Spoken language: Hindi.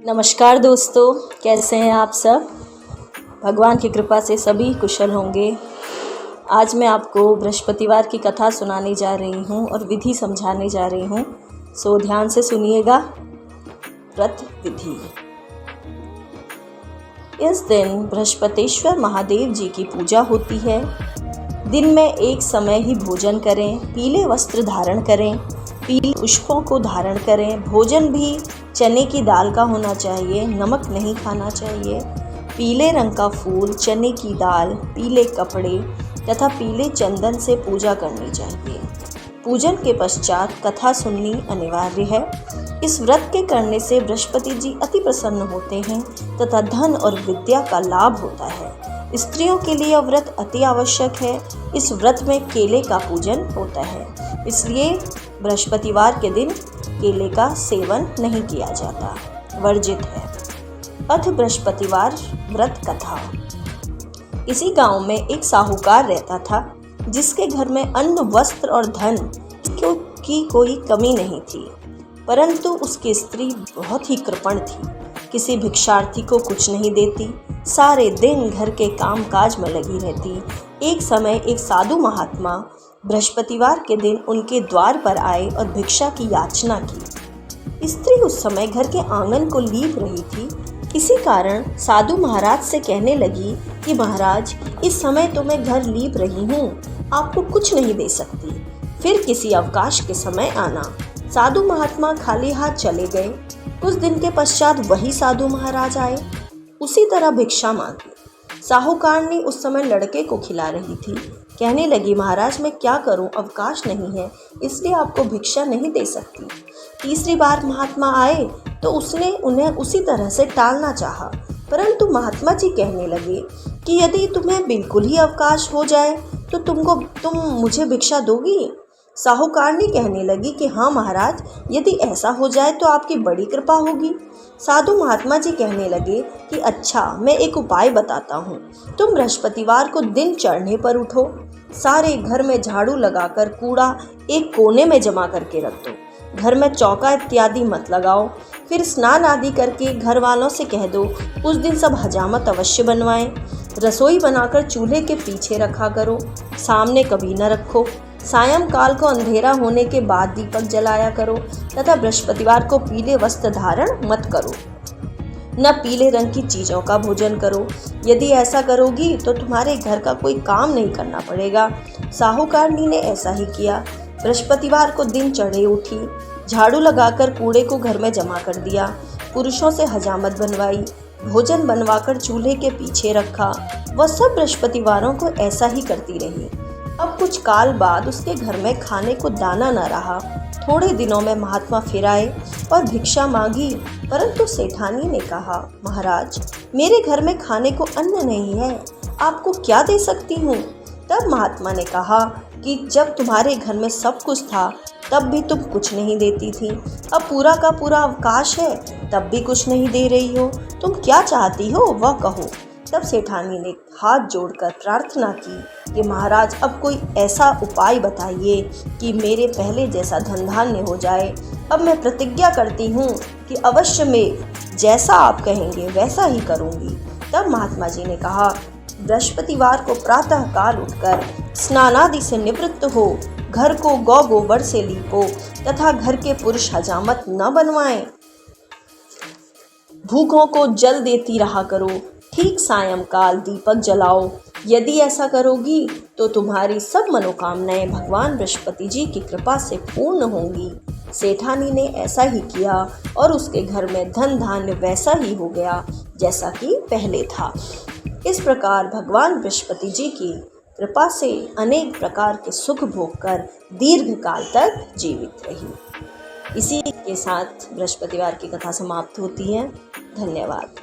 नमस्कार दोस्तों, कैसे हैं आप सब। भगवान की कृपा से सभी कुशल होंगे। आज मैं आपको बृहस्पतिवार की कथा सुनाने जा रही हूँ और विधि समझाने जा रही हूँ, सो ध्यान से सुनिएगा। व्रत विधि। इस दिन बृहस्पतिश्वर महादेव जी की पूजा होती है। दिन में एक समय ही भोजन करें, पीले वस्त्र धारण करें, पीले पुष्पों को धारण करें। भोजन भी चने की दाल का होना चाहिए, नमक नहीं खाना चाहिए। पीले रंग का फूल, चने की दाल, पीले कपड़े तथा पीले चंदन से पूजा करनी चाहिए। पूजन के पश्चात कथा सुननी अनिवार्य है। इस व्रत के करने से बृहस्पति जी अति प्रसन्न होते हैं तथा धन और विद्या का लाभ होता है। स्त्रियों के लिए यह व्रत अति आवश्यक है। इस व्रत में केले का पूजन होता है, इसलिए बृहस्पतिवार के दिन केले का सेवन नहीं किया जाता, वर्जित है। अथ बृहस्पतिवार व्रत कथा। इसी गांव में एक साहूकार रहता था, जिसके घर में अन्न, वस्त्र और धन की कोई कमी नहीं थी, परंतु उसकी स्त्री बहुत ही कृपण थी। किसी भिक्षार्थी को कुछ नहीं देती, सारे दिन घर के काम काज में लगी रहती। एक समय एक साधु महात्मा बृहस्पतिवार के दिन उनके द्वार पर आए और भिक्षा की याचना की। स्त्री उस समय घर के आंगन को लीप रही थी। इसी कारण साधु महाराज से कहने लगी कि महाराज, इस समय तो मैं घर लीप रही हूँ, आपको कुछ नहीं दे सकती, फिर किसी अवकाश के समय आना। साधु महात्मा खाली हाथ चले गए। कुछ दिन के पश्चात वही साधु महाराज आए, उसी तरह भिक्षा मांगी। साहूकारनी उस समय लड़के को खिला रही थी। कहने लगी, महाराज मैं क्या करूं, अवकाश नहीं है, इसलिए आपको भिक्षा नहीं दे सकती। तीसरी बार महात्मा आए तो उसने उन्हें उसी तरह से टालना चाहा, परंतु महात्मा जी कहने लगे कि यदि तुम्हें बिल्कुल ही अवकाश हो जाए तो तुम मुझे भिक्षा दोगी। साहूकारनी कहने लगी कि हाँ महाराज, यदि ऐसा हो जाए तो आपकी बड़ी कृपा होगी। साधु महात्मा जी कहने लगे कि अच्छा, मैं एक उपाय बताता हूँ। तुम बृहस्पतिवार को दिन चढ़ने पर उठो, सारे घर में झाड़ू लगाकर कूड़ा एक कोने में जमा करके रख दो। घर में चौका इत्यादि मत लगाओ। फिर स्नान आदि करके घर वालों से कह दो उस दिन सब हजामत अवश्य बनवाएं। रसोई बनाकर चूल्हे के पीछे रखा करो, सामने कभी न रखो। सायंकाल को अंधेरा होने के बाद दीपक जलाया करो तथा बृहस्पतिवार को पीले वस्त्र धारण मत करो, न पीले रंग की चीज़ों का भोजन करो। यदि ऐसा करोगी तो तुम्हारे घर का कोई काम नहीं करना पड़ेगा। साहूकारनी ने ऐसा ही किया। बृहस्पतिवार को दिन चढ़े उठी, झाड़ू लगाकर कूड़े को घर में जमा कर दिया, पुरुषों से हजामत बनवाई, भोजन बनवाकर चूल्हे के पीछे रखा। वह सब बृहस्पतिवारों को ऐसा ही करती रही। अब कुछ काल बाद उसके घर में खाने को दाना न रहा। थोड़े दिनों में महात्मा फिर आए और भिक्षा मांगी, परंतु सेठानी ने कहा, महाराज मेरे घर में खाने को अन्न नहीं है, आपको क्या दे सकती हूँ। तब महात्मा ने कहा कि जब तुम्हारे घर में सब कुछ था तब भी तुम कुछ नहीं देती थी, अब पूरा का पूरा अवकाश है तब भी कुछ नहीं दे रही हो, तुम क्या चाहती हो वह कहो। तब सेठानी ने हाथ जोड़कर प्रार्थना की कि महाराज अब कोई ऐसा उपाय बताइए कि मेरे पहले जैसा धन धान्य हो जाए। अब मैं प्रतिज्ञा करती हूँ कि अवश्य मैं जैसा आप कहेंगे वैसा ही करूँगी। तब महात्मा जी ने कहा, बृहस्पतिवार को प्रातः काल उठकर स्नानादि से निवृत्त हो, घर को गौ गोबर से लीपो तथा घर के पुरुष हजामत न बनवाएं। भूखों को जल देती रहा करो। ठीक सायंकाल दीपक जलाओ। यदि ऐसा करोगी तो तुम्हारी सब मनोकामनाएं भगवान बृहस्पति जी की कृपा से पूर्ण होंगी। सेठानी ने ऐसा ही किया और उसके घर में धन धान्य वैसा ही हो गया जैसा कि पहले था। इस प्रकार भगवान बृहस्पति जी की कृपा से अनेक प्रकार के सुख भोग कर दीर्घ काल तक जीवित रही। इसी के साथ बृहस्पतिवार की कथा समाप्त होती है। धन्यवाद।